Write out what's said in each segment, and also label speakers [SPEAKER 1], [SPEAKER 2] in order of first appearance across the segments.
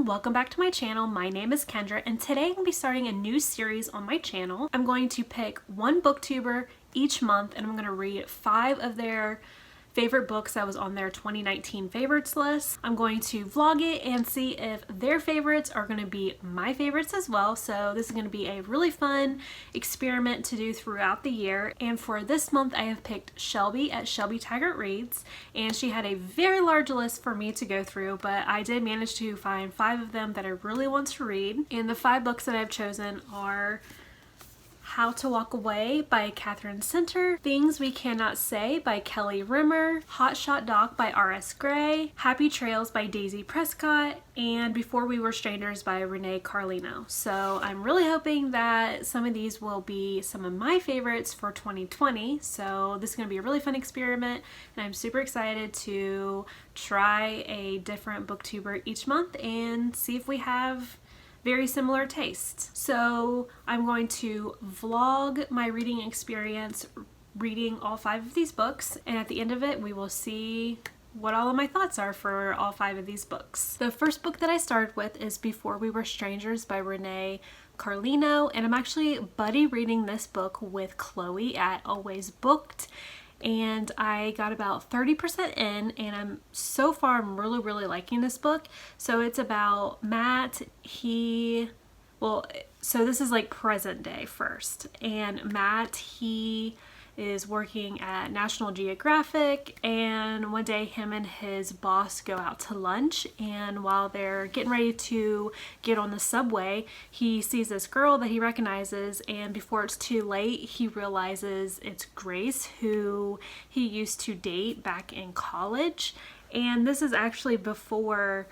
[SPEAKER 1] everyone, welcome back to my channel. My name is Kendra and today I'm going to be starting a new series on my channel. I'm going to pick one booktuber each month and I'm going to read 5 of their favorite books that was on their 2019 favorites list. I'm going to vlog it and see if their favorites are going to be my favorites as well. So this is going to be a really fun experiment to do throughout the year. And for this month I have picked Shelby at ShelbyTaggart Reads, and she had a very large list for me to go through, but I did manage to find 5 of them that I really want to read. And the 5 books that I've chosen are How to Walk Away by Catherine Center, Things We Cannot Say by Kelly Rimmer, Hot Shot Doc by R.S. Gray, Happy Trails by Daisy Prescott, and Before We Were Strangers by Renee Carlino. So I'm really hoping that some of these will be some of my favorites for 2020. So this is going to be a really fun experiment and I'm super excited to try a different booktuber each month and see if we have very similar tastes. So I'm going to vlog my reading experience reading all 5 of these books, and at the end of it we will see what all of my thoughts are for all 5 of these books. The first book that I started with is Before We Were Strangers by Renee Carlino, and I'm actually buddy reading this book with Chloe at Always Booked, and I got about 30% in, and I'm really liking this book. So it's about Matt. So this is like present day first, and Matt, he is working at National Geographic, and one day him and his boss go out to lunch, and while they're getting ready to get on the subway, he sees this girl that he recognizes, and before it's too late he realizes it's Grace, who he used to date back in college. And this is actually before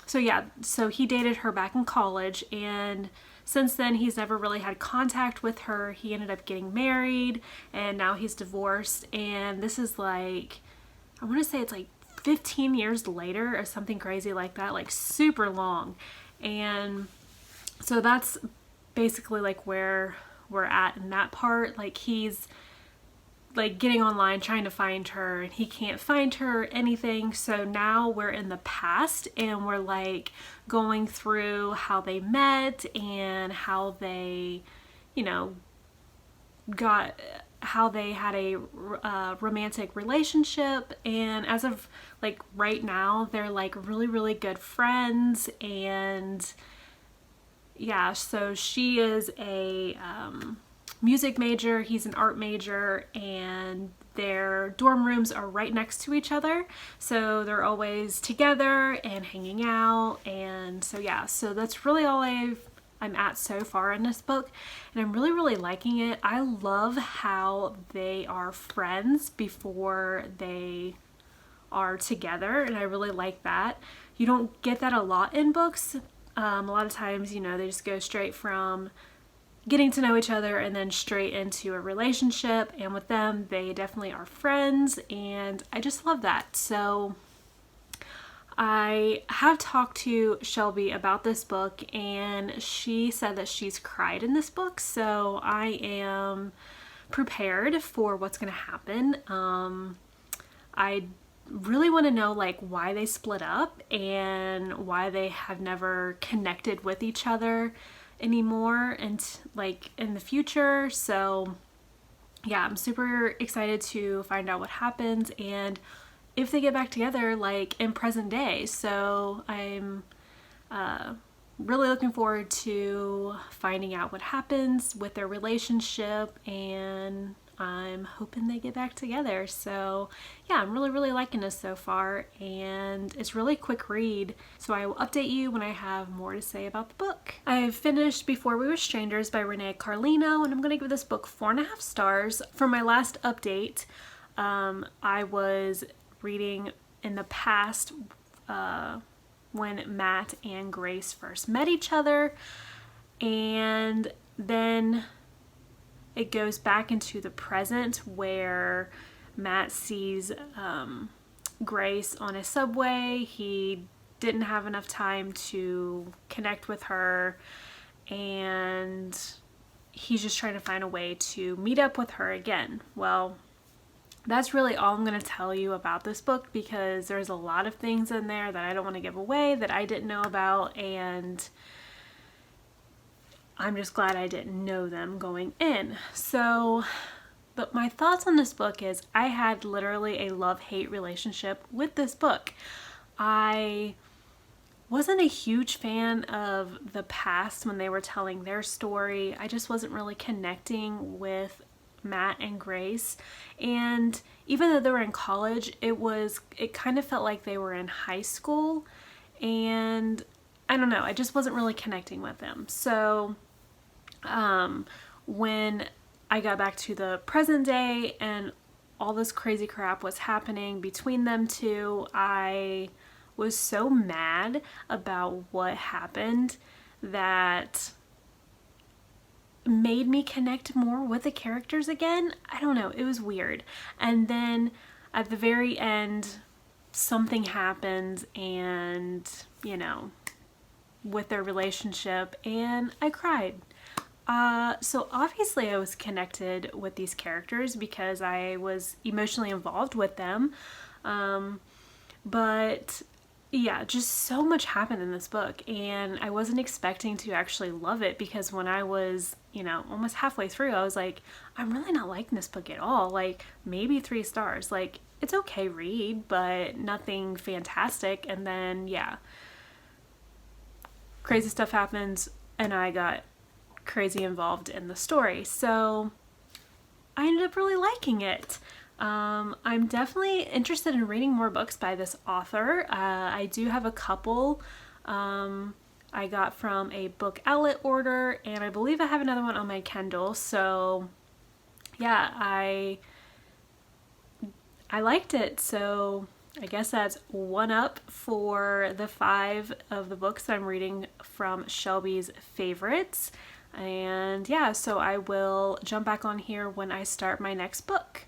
[SPEAKER 1] so he dated her back in college, and since then he's never really had contact with her. He ended up getting married and now he's divorced, and this is like, I want to say it's like 15 years later or something crazy like that, like super long. And so that's basically like where we're at in that part. Like he's like getting online trying to find her and he can't find her or anything. So now we're in the past and we're like going through how they met and how they, how they had a romantic relationship. And as of like right now, they're like really good friends. And yeah, so she is a music major, he's an art major, and their dorm rooms are right next to each other, so they're always together and hanging out. And so yeah, so that's really all I'm at so far in this book, and I'm really liking it. I love how they are friends before they are together, and I really like that. You don't get that a lot in books. A lot of times, they just go straight from getting to know each other and then straight into a relationship, and with them they definitely are friends, and I just love that. So I have talked to Shelby about this book and she said that she's cried in this book, so I am prepared for what's going to happen. I really want to know like why they split up and why they have never connected with each other anymore and like in the future. So yeah, I'm super excited to find out what happens and if they get back together like in present day. So I'm really looking forward to finding out what happens with their relationship, and I'm hoping they get back together. So yeah, I'm really liking this so far, and it's really quick read, so I will update you when I have more to say about the book. I've finished Before We Were Strangers by Renee Carlino, and I'm going to give this book 4.5 stars. For my last update, I was reading in the past when Matt and Grace first met each other, and then it goes back into the present where Matt sees Grace on a subway. He didn't have enough time to connect with her, and he's just trying to find a way to meet up with her again. Well, that's really all I'm going to tell you about this book, because there's a lot of things in there that I don't want to give away that I didn't know about, and I'm just glad I didn't know them going in. So, but my thoughts on this book is I had literally a love-hate relationship with this book. I wasn't a huge fan of the past when they were telling their story. I just wasn't really connecting with Matt and Grace, and even though they were in college, it kind of felt like they were in high school, and I don't know, I just wasn't really connecting with them. So when I got back to the present day and all this crazy crap was happening between them two, I was so mad about what happened that made me connect more with the characters again. I don't know, it was weird. And then at the very end, something happened, and with their relationship, and I cried. So obviously I was connected with these characters because I was emotionally involved with them. But yeah, just so much happened in this book, and I wasn't expecting to actually love it, because when I was, almost halfway through, I was like, I'm really not liking this book at all. Like, maybe 3 stars. Like, it's okay read, but nothing fantastic. And then, yeah, crazy stuff happens, and I got crazy involved in the story. So I ended up really liking it. I'm definitely interested in reading more books by this author. I do have a couple I got from a book outlet order, and I believe I have another one on my Kindle. So yeah, I liked it. So I guess that's 1 up for the 5 of the books that I'm reading from Shelby's favorites. And yeah, so I will jump back on here when I start my next book.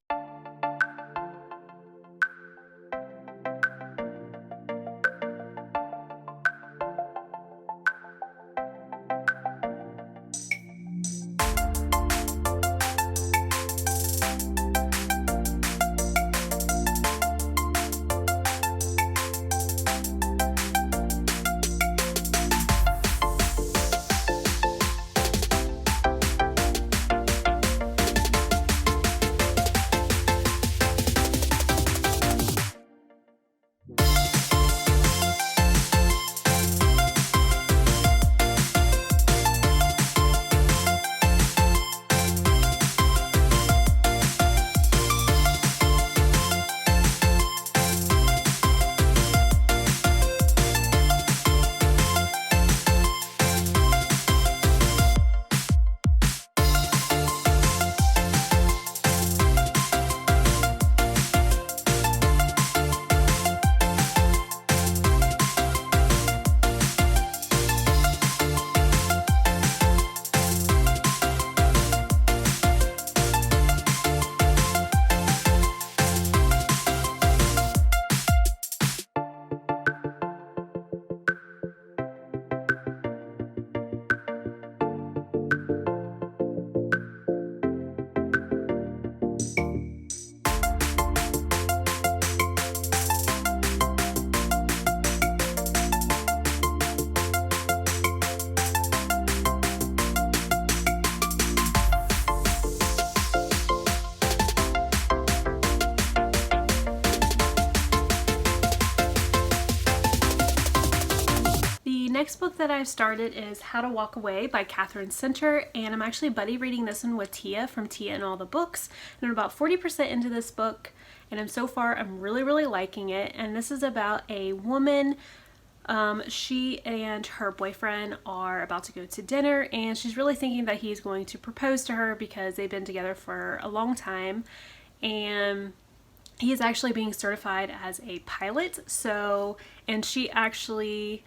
[SPEAKER 1] Next book that I've started is How to Walk Away by Catherine Center, and I'm actually buddy reading this one with Tia from Tia and All the Books, and I'm about 40% into this book, and I'm really liking it. And this is about a woman. She and her boyfriend are about to go to dinner, and she's really thinking that he's going to propose to her because they've been together for a long time, and he is actually being certified as a pilot. So, and she actually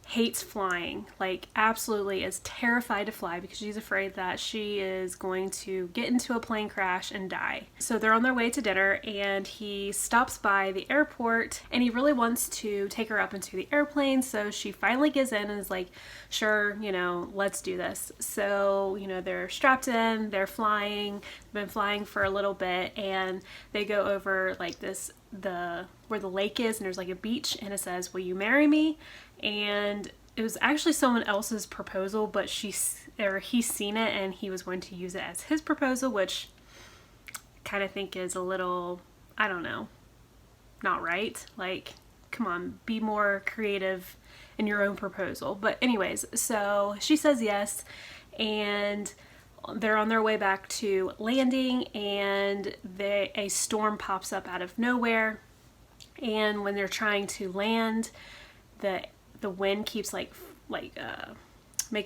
[SPEAKER 1] hates flying, like absolutely is terrified to fly because she's afraid that she is going to get into a plane crash and die. So they're on their way to dinner and he stops by the airport and he really wants to take her up into the airplane. So she finally gives in and is like, sure, you know, let's do this. So, you know, they're strapped in, they're flying, been flying for a little bit, and they go over like where the lake is, and there's like a beach, and it says, will you marry me? And it was actually someone else's proposal, but he's seen it and he was going to use it as his proposal, which I kind of think is a little, I don't know, not right. Like, come on, be more creative in your own proposal. But anyways, so she says yes, and they're on their way back to landing, and a storm pops up out of nowhere. And when they're trying to land, the wind keeps making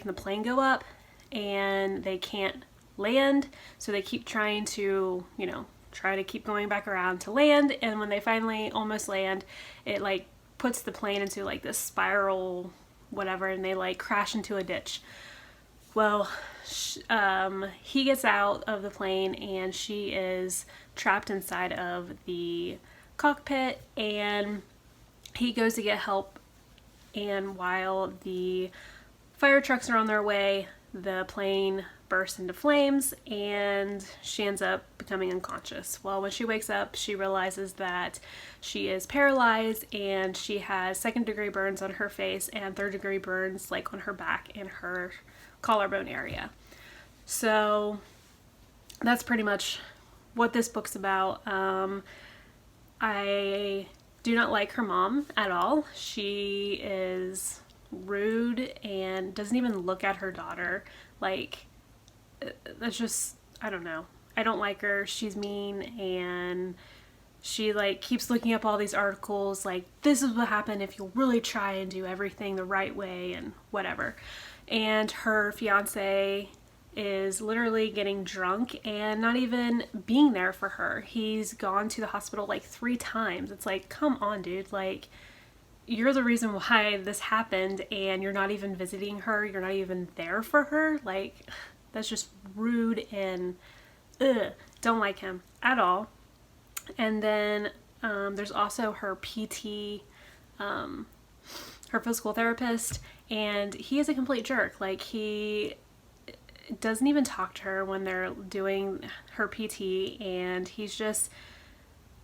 [SPEAKER 1] the plane go up, and they can't land. So they keep trying to, you know, keep going back around to land. And when they finally almost land, it like puts the plane into like this spiral, whatever, and they like crash into a ditch. Well, he gets out of the plane and she is trapped inside of the cockpit, and he goes to get help. And while the fire trucks are on their way, the plane bursts into flames and she ends up becoming unconscious. Well, when she wakes up, she realizes that she is paralyzed and she has 2nd-degree burns on her face and 3rd-degree burns like on her back and her collarbone area. So that's pretty much what this book's about. I do not like her mom at all. She is rude and doesn't even look at her daughter. Like, that's just, I don't know. I don't like her. She's mean, and she like keeps looking up all these articles like, this is what happened if you really try and do everything the right way and whatever. And her fiance is literally getting drunk and not even being there for her. He's gone to the hospital like 3 times. It's like, come on, dude. Like, you're the reason why this happened and you're not even visiting her. You're not even there for her. Like, that's just rude and don't like him at all. And then there's also her PT, her physical therapist, and he is a complete jerk. Like, he doesn't even talk to her when they're doing her PT, and he's just,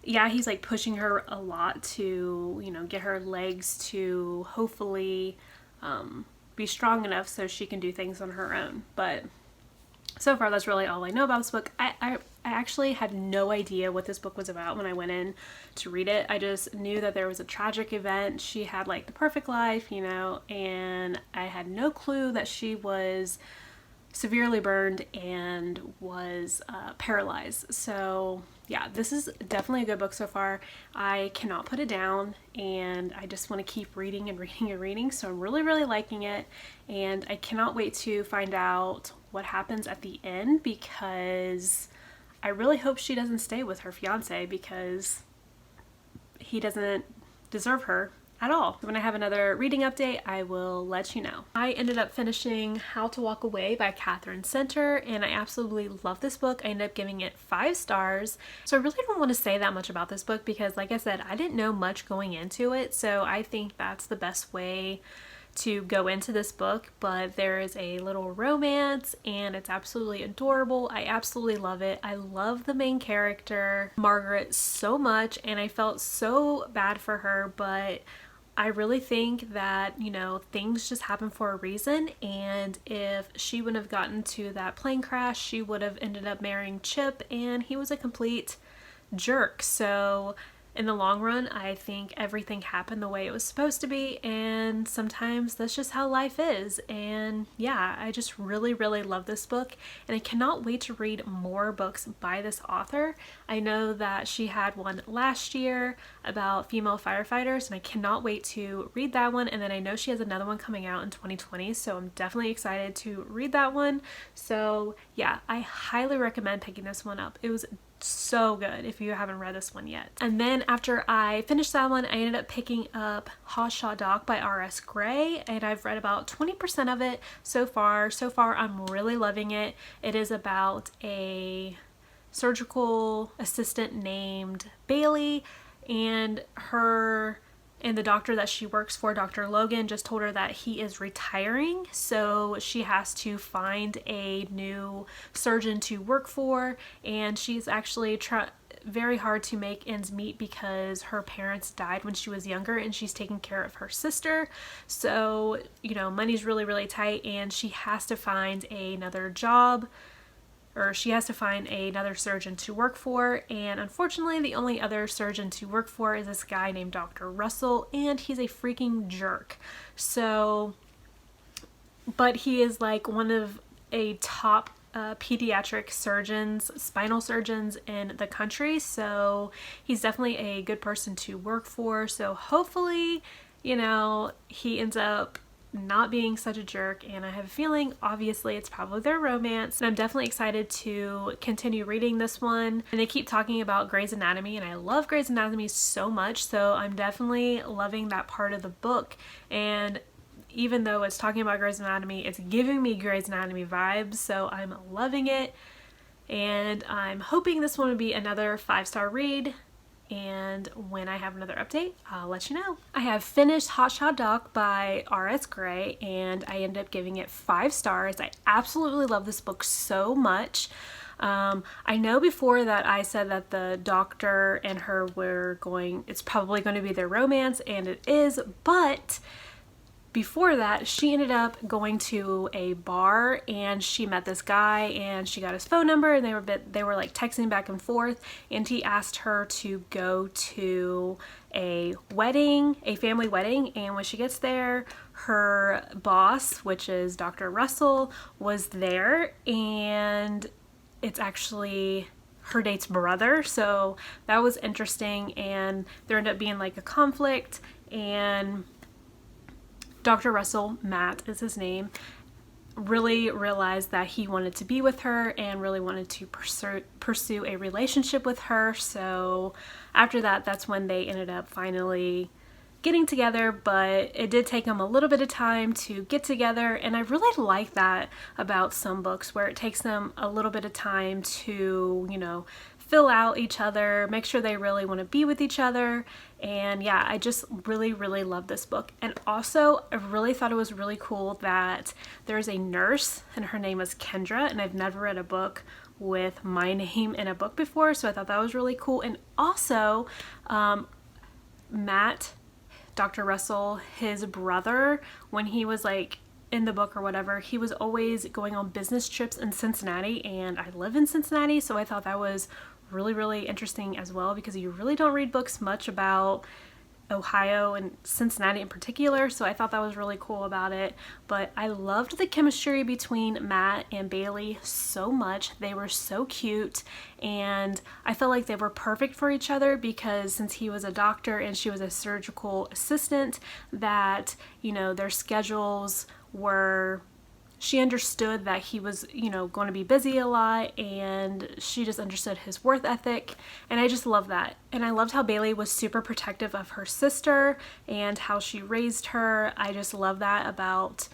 [SPEAKER 1] yeah, he's like pushing her a lot to, you know, get her legs to hopefully be strong enough so she can do things on her own. But so far, that's really all I know about this book. I actually had no idea what this book was about when I went in to read it. I just knew that there was a tragic event. She had like the perfect life, you know, and I had no clue that she was severely burned and was paralyzed. So yeah, this is definitely a good book so far. I cannot put it down, and I just want to keep reading and reading and reading. So I'm really, really liking it, and I cannot wait to find out what happens at the end, because I really hope she doesn't stay with her fiance, because he doesn't deserve her at all. When I have another reading update, I will let you know. I ended up finishing How to Walk Away by Catherine Center, and I absolutely love this book. I ended up giving it 5 stars. So I really don't want to say that much about this book because, like I said, I didn't know much going into it. So I think that's the best way to go into this book, but there is a little romance and it's absolutely adorable. I absolutely love it. I love the main character, Margaret, so much, and I felt so bad for her, but I really think that, you know, things just happen for a reason, and if she wouldn't have gotten to that plane crash, she would have ended up marrying Chip, and he was a complete jerk. So in the long run, I think everything happened the way it was supposed to be, and sometimes that's just how life is. And yeah, I just really, really love this book, and I cannot wait to read more books by this author. I know that she had one last year about female firefighters, and I cannot wait to read that one, and then I know she has another one coming out in 2020, so I'm definitely excited to read that one. So yeah, I highly recommend picking this one up. It was So good if you haven't read this one yet. And then after I finished that one, I ended up picking up Hot Shot Doc by R.S. Gray, and I've read about 20% of it so far. So far, I'm really loving it. It is about a surgical assistant named Bailey, and the doctor that she works for, Dr. Logan, just told her that he is retiring, so she has to find a new surgeon to work for, and she's actually very hard to make ends meet because her parents died when she was younger and she's taking care of her sister. So, money's really, really tight, and she has to find another job, or she has to find another surgeon to work for, and unfortunately the only other surgeon to work for is this guy named Dr. Russell, and he's a freaking jerk. So, but he is like one of a top pediatric surgeons, spinal surgeons in the country, so he's definitely a good person to work for. So hopefully, he ends up not being such a jerk, and I have a feeling obviously it's probably their romance, and I'm definitely excited to continue reading this one. And they keep talking about Grey's Anatomy, and I love Grey's Anatomy so much, so I'm definitely loving that part of the book. And even though it's talking about Grey's Anatomy, it's giving me Grey's Anatomy vibes, so I'm loving it, and I'm hoping this one will be another 5-star read. And when I have another update, I'll let you know. I have finished Hot Shot Doc by R.S. Gray, and I ended up giving it 5 stars. I absolutely love this book so much. I know before that I said that the doctor and her it's probably going to be their romance, and it is, but before that, she ended up going to a bar, and she met this guy, and she got his phone number, and they were like texting back and forth, and he asked her to go to a wedding, a family wedding. And when she gets there, her boss, which is Dr. Russell, was there, and it's actually her date's brother. So that was interesting, and there ended up being like a conflict, and Dr. Russell, Matt is his name, really realized that he wanted to be with her and really wanted to pursue a relationship with her. So after that, that's when they ended up finally getting together, but it did take them a little bit of time to get together, and I really like that about some books, where it takes them a little bit of time to, fill out each other, make sure they really want to be with each other. And yeah, I just really, really love this book. And also, I really thought it was really cool that there's a nurse, and her name is Kendra, and I've never read a book with my name in a book before, so I thought that was really cool. And also, Matt, Dr. Russell, his brother, when he was like in the book or whatever, he was always going on business trips in Cincinnati, and I live in Cincinnati, so I thought that was really, really interesting as well, because you really don't read books much about Ohio and Cincinnati in particular, so I thought that was really cool about it. But I loved the chemistry between Matt and Bailey so much. They were so cute, and I felt like they were perfect for each other, because since he was a doctor and she was a surgical assistant, that their schedules were, she understood that he was, going to be busy a lot, and she just understood his work ethic, and I just love that. And I loved how Bailey was super protective of her sister and how she raised her. I just love that about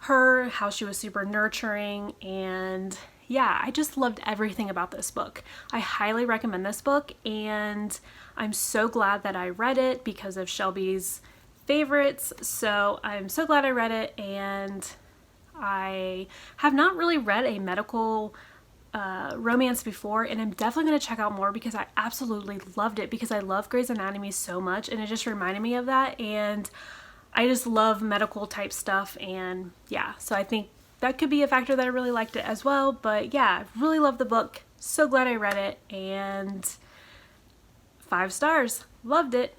[SPEAKER 1] her, how she was super nurturing, and yeah, I just loved everything about this book. I highly recommend this book, and I'm so glad that I read it because of Shelby's favorites. So I'm so glad I read it, and I have not really read a medical romance before, and I'm definitely going to check out more because I absolutely loved it, because I love Grey's Anatomy so much, and it just reminded me of that, and I just love medical type stuff. And yeah, so I think that could be a factor that I really liked it as well. But yeah, I really love the book, so glad I read it, and 5 stars, loved it.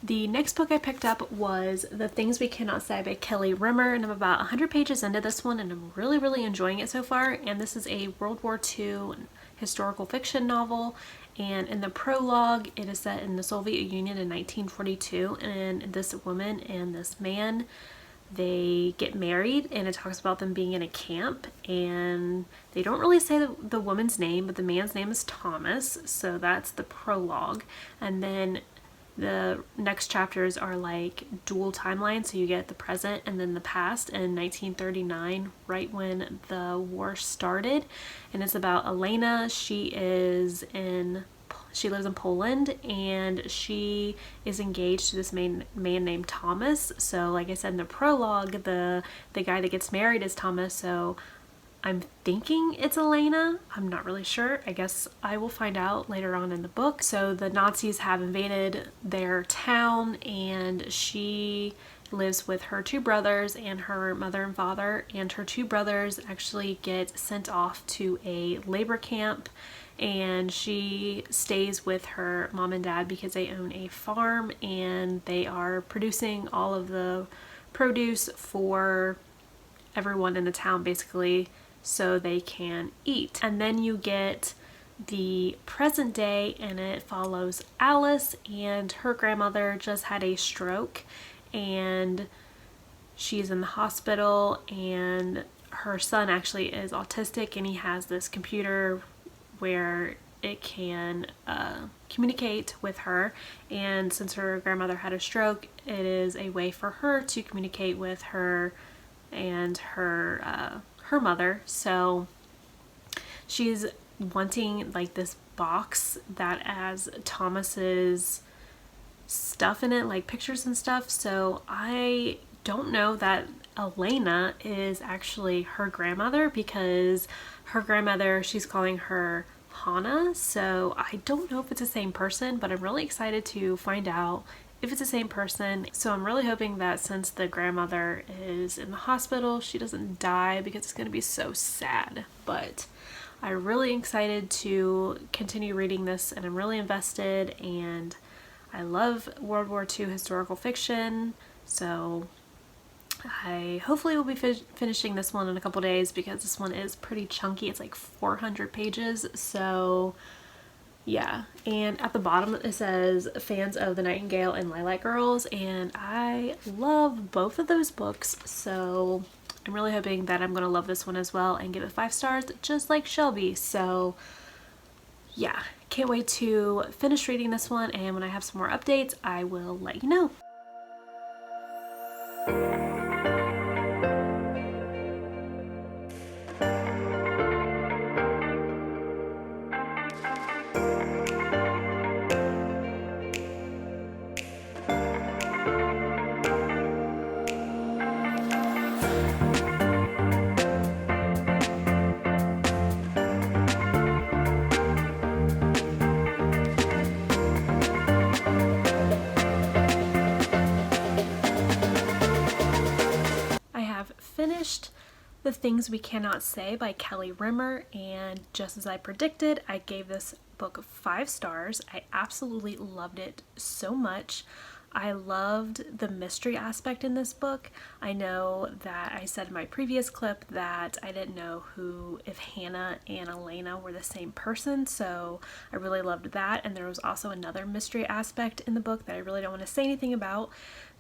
[SPEAKER 1] The next book I picked up was The Things We Cannot Say by Kelly Rimmer, and I'm about 100 pages into this one, and I'm really enjoying it so far. And this is a World War II historical fiction novel, and in the prologue it is set in the Soviet Union in 1942, and this woman and this man, they get married, and it talks about them being in a camp, and they don't really say the woman's name, but the man's name is Thomas, so that's the prologue. And then the next chapters are like dual timelines, so you get the present and then the past in 1939, right when the war started. And it's about Elena. She lives in Poland, and she is engaged to this man named Thomas. So like I said in the prologue, the guy that gets married is Thomas, so I'm thinking it's Elena. I'm not really sure. I guess I will find out later on in the book. So the Nazis have invaded their town, and she lives with her two brothers and her mother and father, and her two brothers actually get sent off to a labor camp, and she stays with her mom and dad because they own a farm, and they are producing all of the produce for everyone in the town basically, so they can eat. And then you get the present day, and it follows Alice, and her grandmother just had a stroke, and she's in the hospital, and her son actually is autistic, and he has this computer where it can communicate with her, and since her grandmother had a stroke, it is a way for her to communicate with her and her mother. So she's wanting like this box that has Thomas's stuff in it, like pictures and stuff. So I don't know that Elena is actually her grandmother, because her grandmother, she's calling her Hannah. So I don't know if it's the same person, but I'm really excited to find out if it's the same person. So I'm really hoping that since the grandmother is in the hospital, she doesn't die, because it's going to be so sad. But I'm really excited to continue reading this, and I'm really invested, and I love World War II historical fiction, so I hopefully will be finishing this one in a couple days, because this one is pretty chunky. It's like 400 pages, so yeah. And at the bottom it says fans of The Nightingale and Lilac Girls, and I love both of those books, so I'm really hoping that I'm going to love this one as well and give it 5 stars just like Shelby. So yeah, can't wait to finish reading this one, and when I have some more updates I will let you know. Finished The Things We Cannot Say by Kelly Rimmer, and just as I predicted, I gave this book 5 stars. I absolutely loved it so much. I loved the mystery aspect in this book. I know that I said in my previous clip that I didn't know if Hannah and Elena were the same person, so I really loved that. And there was also another mystery aspect in the book that I really don't want to say anything about,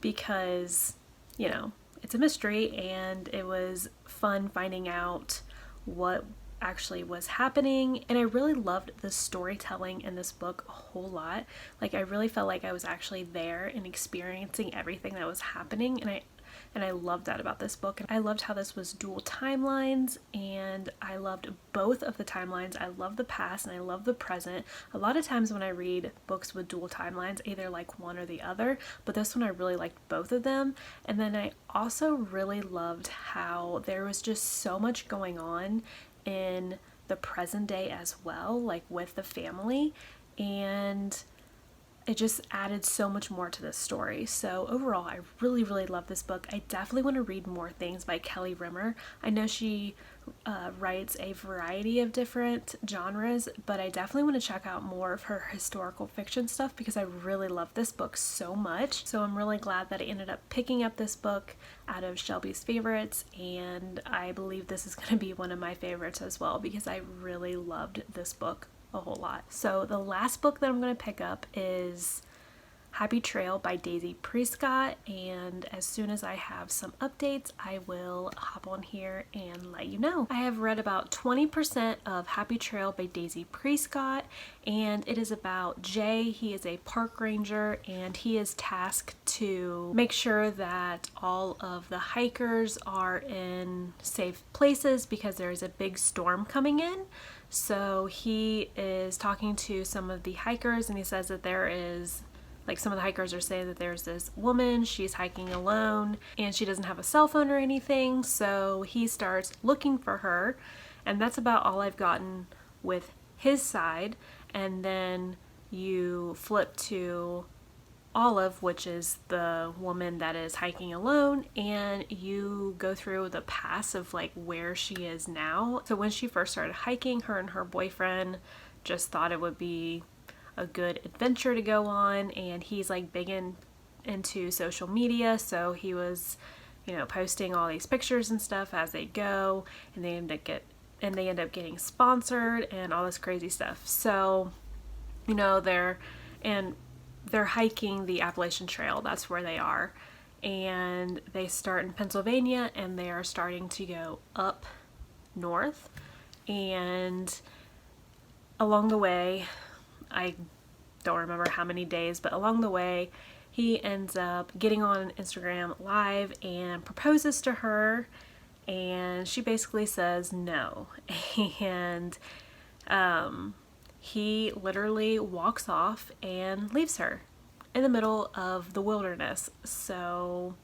[SPEAKER 1] because, you know, it's a mystery, and it was fun finding out what actually was happening. And I really loved the storytelling in this book a whole lot. Like, I really felt like I was actually there and experiencing everything that was happening, and I loved that about this book. And I loved how this was dual timelines, and I loved both of the timelines. I love the past and I love the present. A lot of times when I read books with dual timelines, I either like one or the other, but this one I really liked both of them. And then I also really loved how there was just so much going on in the present day as well, like with the family. And it just added so much more to this story. So overall, I really, really love this book. I definitely want to read more things by Kelly Rimmer. I know she writes a variety of different genres, but I definitely want to check out more of her historical fiction stuff because I really love this book so much. So I'm really glad that I ended up picking up this book out of Shelby's favorites, and I believe this is going to be one of my favorites as well because I really loved this book a whole lot. So the last book that I'm going to pick up is Happy Trail by Daisy Prescott, and as soon as I have some updates, I will hop on here and let you know. I have read about 20% of Happy Trail by Daisy Prescott, and it is about Jay. He is a park ranger, and he is tasked to make sure that all of the hikers are in safe places because there is a big storm coming in. So he is talking to some of the hikers, and he says that there is, like, some of the hikers are saying that there's this woman, she's hiking alone, and she doesn't have a cell phone or anything, so he starts looking for her, and that's about all I've gotten with his side. And then you flip to Olive, which is the woman that is hiking alone, and you go through the past of like where she is now. So when she first started hiking, her and her boyfriend just thought it would be a good adventure to go on, and he's like big into social media, so he was, you know, posting all these pictures and stuff as they go, and they end up getting sponsored and all this crazy stuff. So, you know, they're hiking the Appalachian Trail. That's where they are, and they start in Pennsylvania, and they are starting to go up north, and along the way, I don't remember how many days, but along the way, he ends up getting on Instagram Live and proposes to her, and she basically says no. And he literally walks off and leaves her in the middle of the wilderness. So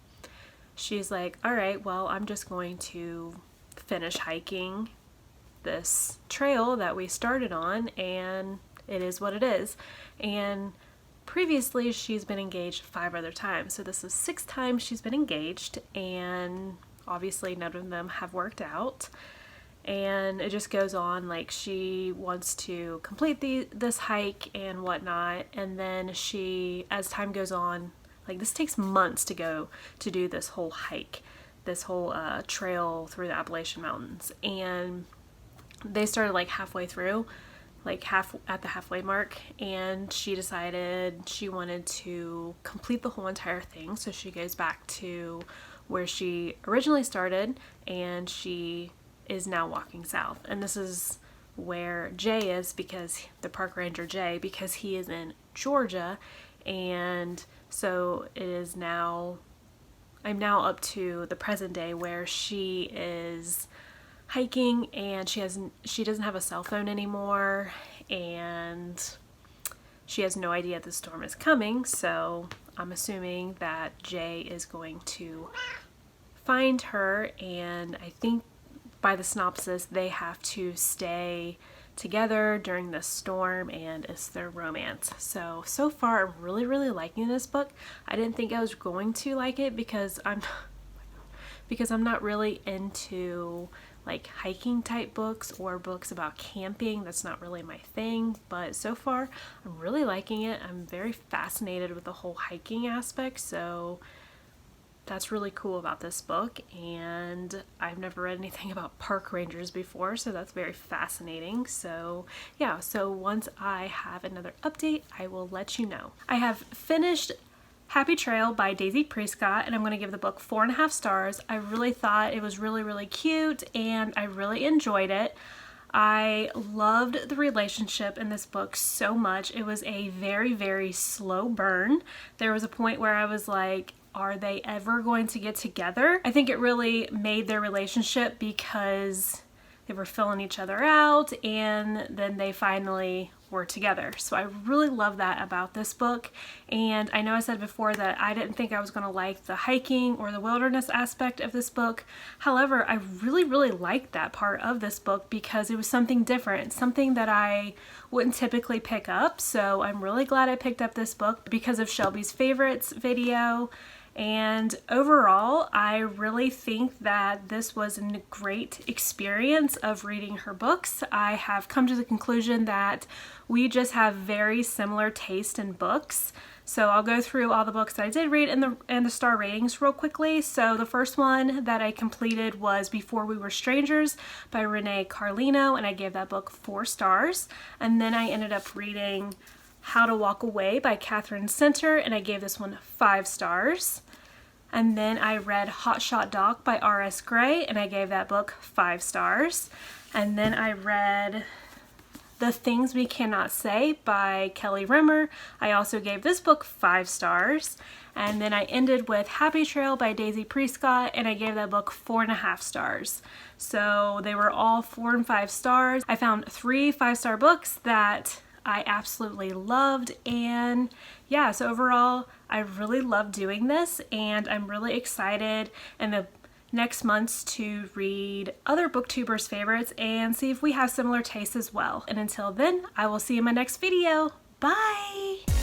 [SPEAKER 1] she's like, all right, well, I'm just going to finish hiking this trail that we started on, and it is what it is. And previously she's been engaged 5 other times, so this is 6 times she's been engaged, and obviously none of them have worked out. And it just goes on, like she wants to complete this hike and whatnot, and then she, as time goes on, like this takes months to go to do this whole hike, this whole trail through the Appalachian Mountains. And they started like halfway through, like at the halfway mark, and she decided she wanted to complete the whole entire thing. So she goes back to where she originally started, and she is now walking south. And this is where Jay is, because the park ranger Jay, because he is in Georgia. And so it is now, I'm now up to the present day where she is hiking, and she doesn't have a cell phone anymore, and she has no idea the storm is coming. So I'm assuming that Jay is going to find her, and I think by the synopsis they have to stay together during the storm, and it's their romance. So far I'm really, really liking this book. I didn't think I was going to like it because I'm not really into like hiking type books or books about camping. That's not really my thing, but so far I'm really liking it. I'm very fascinated with the whole hiking aspect, so that's really cool about this book. And I've never read anything about park rangers before, so that's very fascinating. So yeah, so once I have another update, I will let you know. I have finished Happy Trail by Daisy Prescott, and I'm going to give the book 4.5 stars. I really thought it was really, really cute, and I really enjoyed it. I loved the relationship in this book so much. It was a very, very slow burn. There was a point where I was like, are they ever going to get together? I think it really made their relationship because they were filling each other out, and then they finally were together. So I really love that about this book. And I know I said before that I didn't think I was going to like the hiking or the wilderness aspect of this book. However, I really liked that part of this book because it was something different, something that I wouldn't typically pick up. So I'm really glad I picked up this book because of Shelby's favorites video. And overall, I really think that this was a great experience of reading her books. I have come to the conclusion that we just have very similar taste in books. So I'll go through all the books that I did read and the star ratings real quickly. So the first one that I completed was Before We Were Strangers by Renee Carlino, and I gave that book 4 stars. And then I ended up reading How to Walk Away by Catherine Center, and I gave this one 5 stars. And then I read Hot Shot Doc by R.S. Gray, and I gave that book 5 stars. And then I read The Things We Cannot Say by Kelly Rimmer. I also gave this book 5 stars. And then I ended with Happy Trail by Daisy Prescott, and I gave that book 4.5 stars. So they were all 4 and 5 stars. I found 3 5-star books that I absolutely loved, and yeah, so overall I really love doing this, and I'm really excited in the next months to read other booktubers' favorites and see if we have similar tastes as well. And until then, I will see you in my next video. Bye!